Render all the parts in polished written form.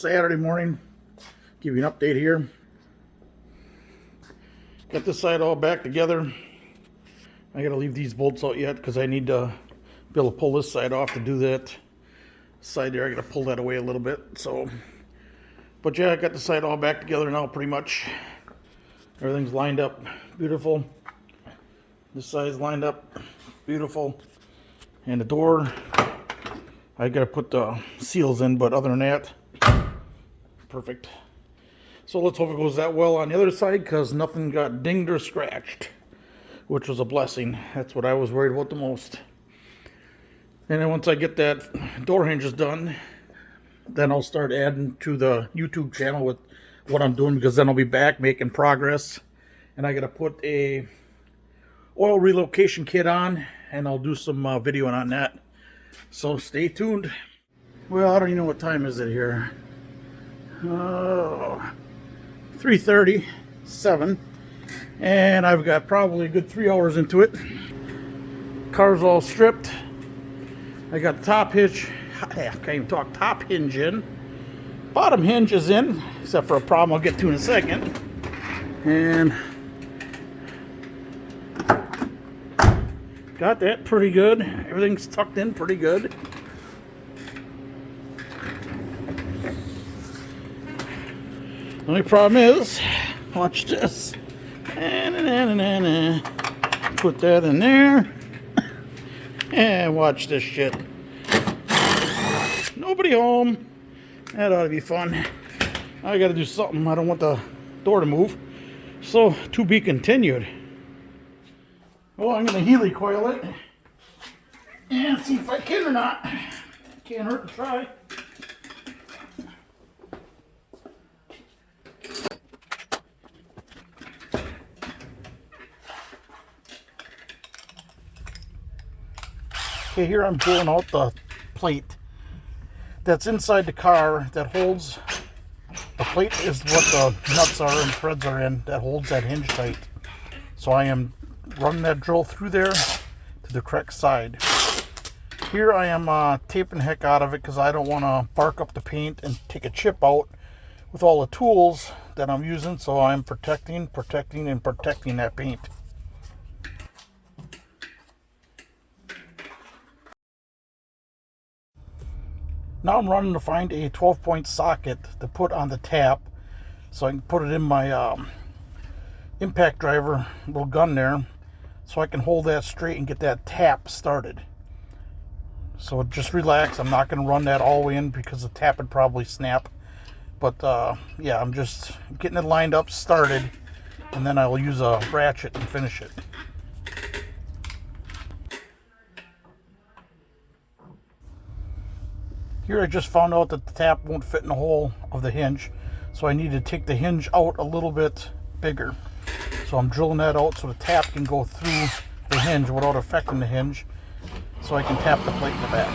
Saturday morning. Give you an update here. Got this side all back together. I gotta leave these bolts out yet because I need to be able to pull this side off to do that. Side there, I gotta pull that away a little bit. So, but yeah, I got the side all back together now pretty much. Everything's lined up beautiful. This side's lined up beautiful. And the door, I gotta put the seals in, but other than that, perfect. So let's hope it goes that well on the other side because nothing got dinged or scratched, which was a blessing. That's what I was worried about the most. And then once I get that door hinges done, then I'll start adding to the YouTube channel with what I'm doing, because then I'll be back making progress. And I gotta put a oil relocation kit on, and I'll do some videoing on that. So stay tuned. Well, I don't even know what time is it here. 3:37, and I've got probably a good 3 hours into it. Car's all stripped. I got the top hitch, I can't even talk, top hinge in. Bottom hinge is in, except for a problem I'll get to in a second. And got that pretty good. Everything's tucked in pretty good. The only problem is, watch this. Put that in there. And watch this shit. Nobody home. That ought to be fun. I gotta do something. I don't want the door to move. So, to be continued. Well, I'm gonna Healy coil it. And see if I can or not. Can't hurt to try. Okay, here I'm pulling out the plate that's inside the car that holds, the plate is what the nuts are and threads are in that holds that hinge tight. So I am running that drill through there to the correct side. Here I am taping the heck out of it because I don't want to bark up the paint and take a chip out with all the tools that I'm using. So I'm protecting that paint. Now I'm running to find a 12-point socket to put on the tap so I can put it in my impact driver little gun there, so I can hold that straight and get that tap started. So just relax. I'm not going to run that all the way in because the tap would probably snap. But yeah, I'm just getting it lined up, started, and then I'll use a ratchet and finish it. Here I just found out that the tap won't fit in the hole of the hinge, so I need to take the hinge out a little bit bigger. So I'm drilling that out so the tap can go through the hinge without affecting the hinge, so I can tap the plate in the back.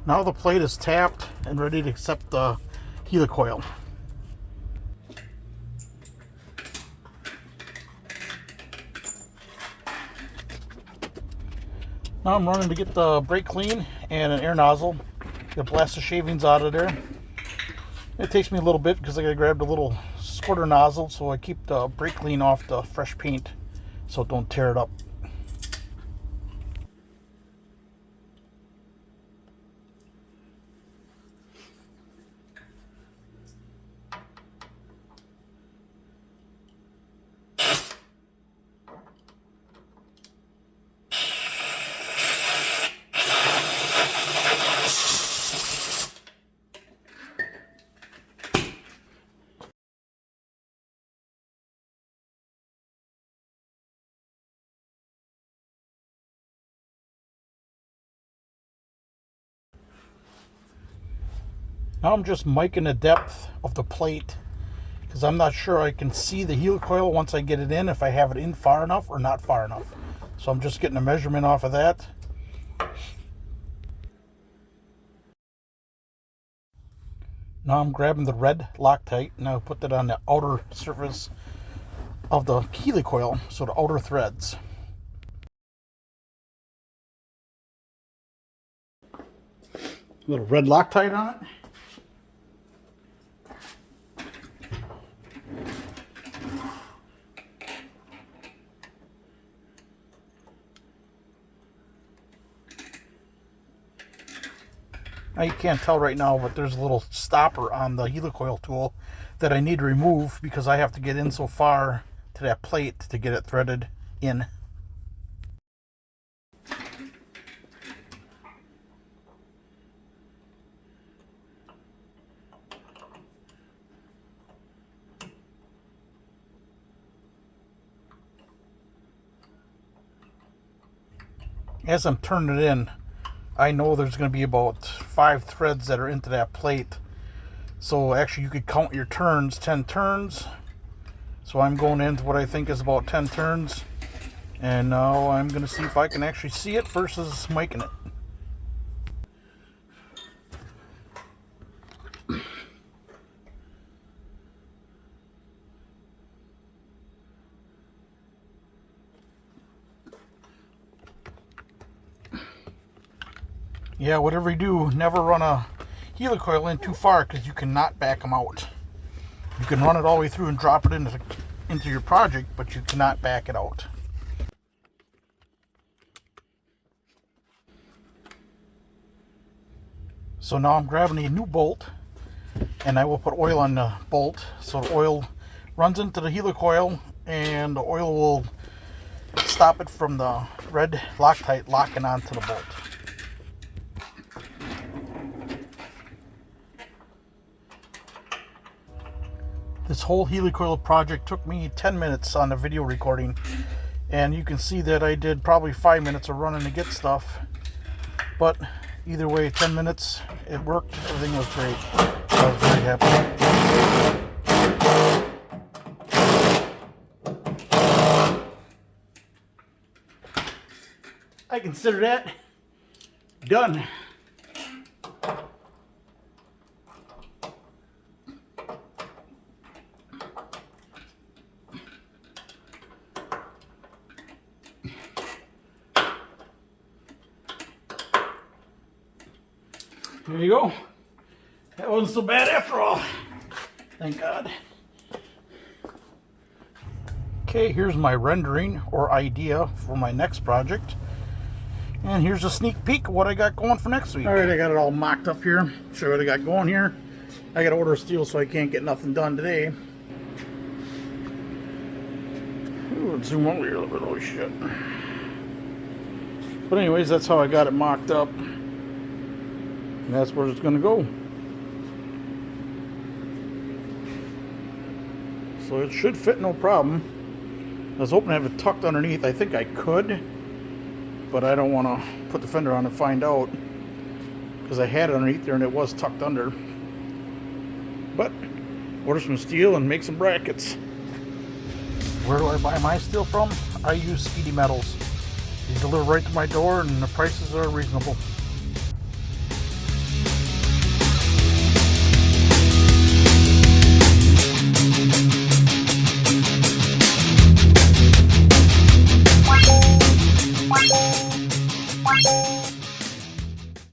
Now the plate is tapped and ready to accept the helicoil. Now I'm running to get the brake clean and an air nozzle to blast the shavings out of there. It takes me a little bit because I gotta grab the little squirter nozzle so I keep the brake clean off the fresh paint so it don't tear it up. Now I'm just miking the depth of the plate because I'm not sure I can see the helicoil once I get it in, if I have it in far enough or not far enough. So I'm just getting a measurement off of that. Now I'm grabbing the red Loctite and I'll put that on the outer surface of the helicoil, so the outer threads. A little red Loctite on it. Now you can't tell right now, but there's a little stopper on the helicoil tool that I need to remove because I have to get in so far to that plate to get it threaded in. As I'm turning it in, I know there's going to be about 5 threads that are into that plate. So actually you could count your turns, 10 turns. So I'm going into what I think is about 10 turns. And now I'm going to see if I can actually see it versus miking it. Yeah, whatever you do, never run a helicoil in too far because you cannot back them out. You can run it all the way through and drop it into your project, but you cannot back it out. So now I'm grabbing a new bolt and I will put oil on the bolt so the oil runs into the helicoil and the oil will stop it from the red Loctite locking onto the bolt. This whole helicoil project took me 10 minutes on the video recording, and you can see that I did probably 5 minutes of running to get stuff, but either way, 10 minutes, it worked, everything was great. I was very happy. I consider that done. There you go. That wasn't so bad after all. Thank God. Okay, here's my rendering or idea for my next project. And here's a sneak peek of what I got going for next week. Alright, I got it all mocked up here. Show you what I got going here. I got to order steel so I can't get nothing done today. Ooh, let's zoom over here a little bit. Oh shit. But anyways, that's how I got it mocked up. And that's where it's going to go. So it should fit no problem. I was hoping to have it tucked underneath. I think I could, but I don't want to put the fender on and find out, because I had it underneath there and it was tucked under. But order some steel and make some brackets. Where do I buy my steel from? I use Speedy Metals. They deliver right to my door and the prices are reasonable.